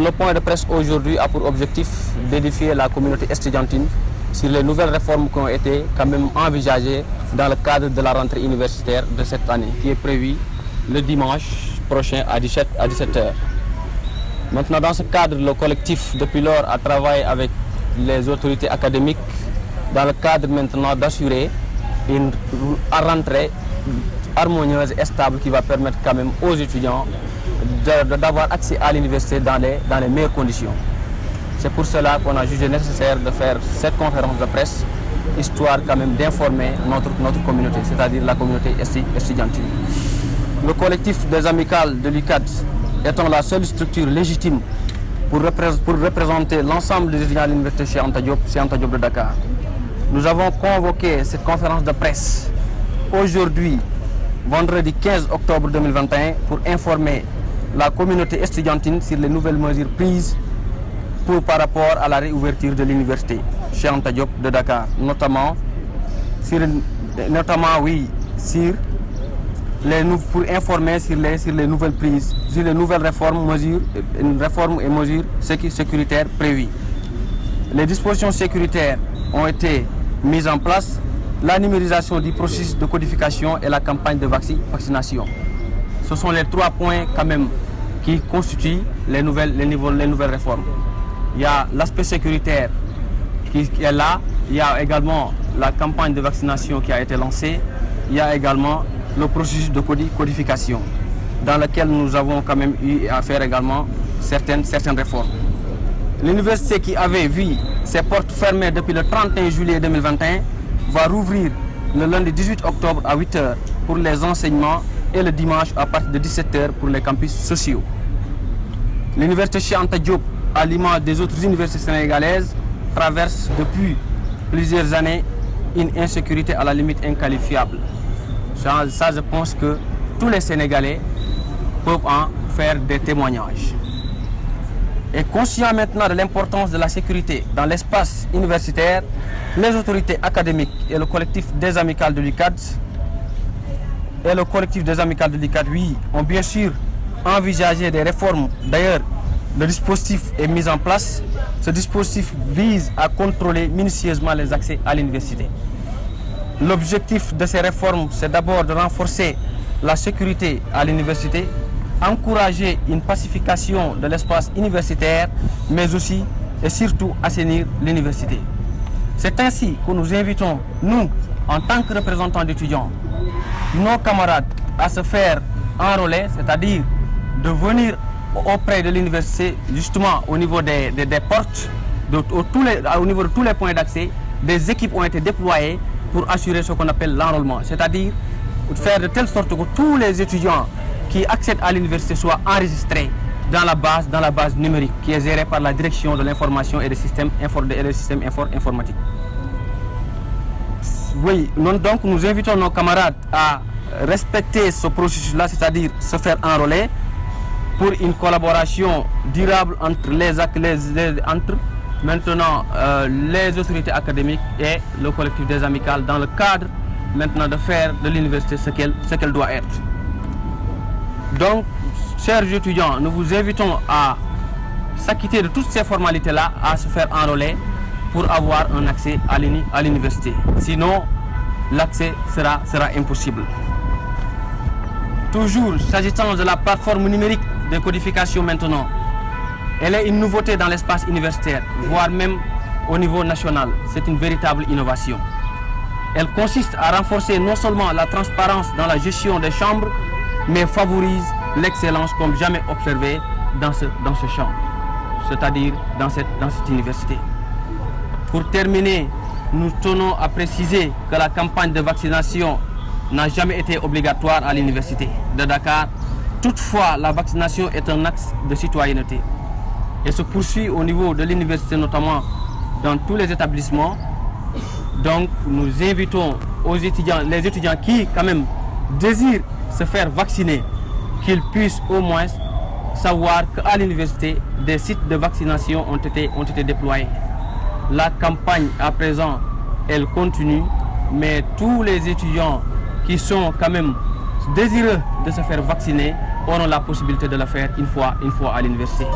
le point de presse aujourd'hui a pour objectif d'édifier la communauté estudiantine sur les nouvelles réformes qui ont été quand même envisagées dans le cadre de la rentrée universitaire de cette année, qui est prévue le dimanche prochain à 17h. Maintenant, dans ce cadre, le collectif, depuis lors, a travaillé avec les autorités académiques dans le cadre maintenant d'assurer une rentrée harmonieuse et stable qui va permettre quand même aux étudiants d'avoir accès à l'université dans les meilleures conditions. C'est pour cela qu'on a jugé nécessaire de faire cette conférence de presse, histoire quand même d'informer notre communauté, c'est-à-dire la communauté estudiantine. Le collectif des amicales de l'UCAD étant la seule structure légitime pour représenter l'ensemble des étudiants à l'université Cheikh Anta Diop de Dakar. Nous avons convoqué cette conférence de presse aujourd'hui, vendredi 15 octobre 2021, pour informer la communauté estudiantine sur les nouvelles mesures prises par rapport à la réouverture de l'université Cheikh Anta Diop de Dakar, notamment pour informer sur les nouvelles prises, sur les nouvelles réformes et mesures sécuritaires prévues. Les dispositions sécuritaires ont été mises en place, la numérisation du processus de codification et la campagne de vaccination. Ce sont les trois points quand même qui constituent les nouvelles réformes. Il y a l'aspect sécuritaire qui est là, il y a également la campagne de vaccination qui a été lancée, il y a également le processus de codification dans lequel nous avons quand même eu à faire également certaines réformes. L'université qui avait vu ses portes fermées depuis le 31 juillet 2021 va rouvrir le lundi 18 octobre à 8h pour les enseignements et le dimanche à partir de 17h pour les campus sociaux. L'université Cheikh Anta Diop, à l'image des autres universités sénégalaises, traverse depuis plusieurs années une insécurité à la limite inqualifiable. Ça, je pense que tous les Sénégalais peuvent en faire des témoignages. Et conscient maintenant de l'importance de la sécurité dans l'espace universitaire, les autorités académiques et le collectif des amicales de l'UCAD oui, ont bien sûr envisagé des réformes. D'ailleurs, le dispositif est mis en place. Ce dispositif vise à contrôler minutieusement les accès à l'université. L'objectif de ces réformes, c'est d'abord de renforcer la sécurité à l'université, encourager une pacification de l'espace universitaire, mais aussi et surtout assainir l'université. C'est ainsi que nous invitons, nous, en tant que représentants d'étudiants, nos camarades à se faire enrôler, c'est-à-dire de venir auprès de l'université, justement au niveau des portes, au niveau de tous les points d'accès. Des équipes ont été déployées pour assurer ce qu'on appelle l'enrôlement, c'est-à-dire faire de telle sorte que tous les étudiants qui accèdent à l'université soient enregistrés dans la base numérique qui est gérée par la direction de l'information et des systèmes informatiques. Oui, donc nous invitons nos camarades à respecter ce processus-là, c'est-à-dire se faire enrôler pour une collaboration durable entre les autorités académiques et le collectif des amicales dans le cadre maintenant de faire de l'université ce qu'elle doit être. Donc, chers étudiants, nous vous invitons à s'acquitter de toutes ces formalités-là, à se faire enrôler pour avoir un accès à l'université. Sinon, l'accès sera impossible. Toujours, s'agissant de la plateforme numérique de codification maintenant, elle est une nouveauté dans l'espace universitaire, voire même au niveau national. C'est une véritable innovation. Elle consiste à renforcer non seulement la transparence dans la gestion des chambres, mais favorise l'excellence comme jamais observée dans ce champ, c'est-à-dire dans cette université. Pour terminer, nous tenons à préciser que la campagne de vaccination n'a jamais été obligatoire à l'université de Dakar. Toutefois, la vaccination est un axe de citoyenneté et se poursuit au niveau de l'université, notamment dans tous les établissements. Donc, nous invitons les étudiants qui, quand même, désirent se faire vacciner, qu'ils puissent au moins savoir qu'à l'université, des sites de vaccination ont été déployés. La campagne, à présent, elle continue, mais tous les étudiants qui sont quand même désireux de se faire vacciner auront la possibilité de le faire une fois à l'université.